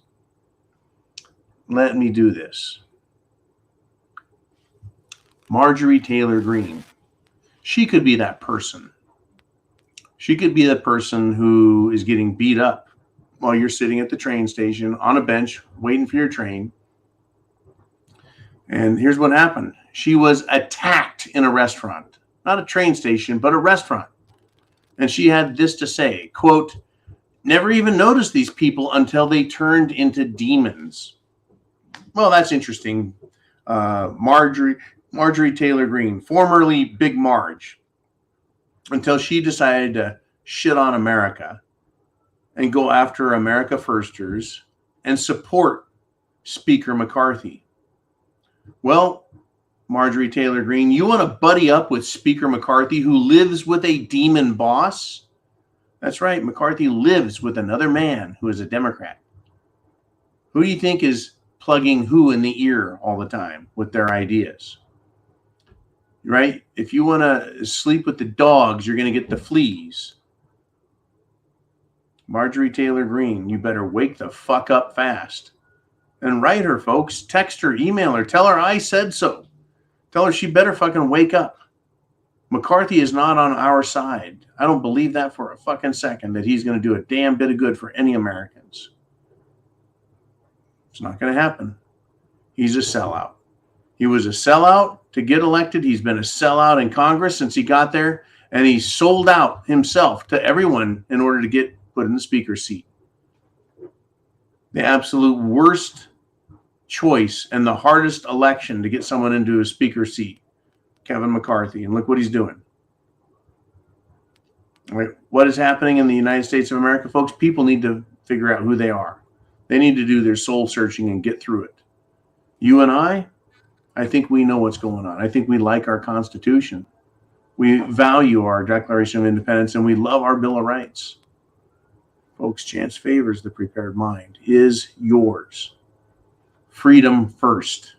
Marjorie Taylor Greene. She could be that person. She could be the person who is getting beat up while you're sitting at the train station on a bench waiting for your train. And here's what happened. She was attacked in a restaurant. Not a train station, but a restaurant. And she had this to say, quote, never even noticed these people until they turned into demons. Well, that's interesting. Marjorie Taylor Greene, formerly Big Marge, until she decided to shit on America and go after America Firsters and support Speaker McCarthy. Well, Marjorie Taylor Greene, you want to buddy up with Speaker McCarthy, who lives with a demon boss? That's right. McCarthy lives with another man who is a Democrat. Who do you think is plugging who in the ear all the time with their ideas? Right? If you want to sleep with the dogs, you're going to get the fleas. Marjorie Taylor Greene, you better wake the fuck up fast. And write her, folks. Text her, email her, tell her I said so. Tell her she better fucking wake up. McCarthy is not on our side. I don't believe that for a fucking second, that he's going to do a damn bit of good for any Americans. It's not going to happen. He's a sellout. He was a sellout to get elected. He's been a sellout in Congress since he got there. And he sold out himself to everyone in order to get put in the speaker's seat. The absolute worst choice and the hardest election to get someone into a speaker's seat, Kevin McCarthy. And look what he's doing. Right. What is happening in the United States of America, folks? People need to figure out who they are. They need to do their soul searching and get through it. You and I think we know what's going on. I think we like our Constitution. We value our Declaration of Independence, and we love our Bill of Rights. Folks, chance favors the prepared mind. Is yours. Freedom first.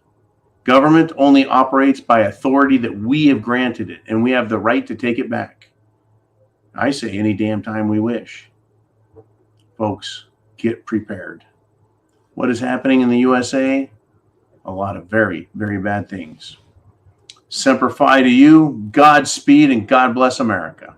Government only operates by authority that we have granted it, and we have the right to take it back. I say any damn time we wish. Folks, get prepared. What is happening in the USA? A lot of very, very bad things. Semper Fi to you. Godspeed, and God bless America.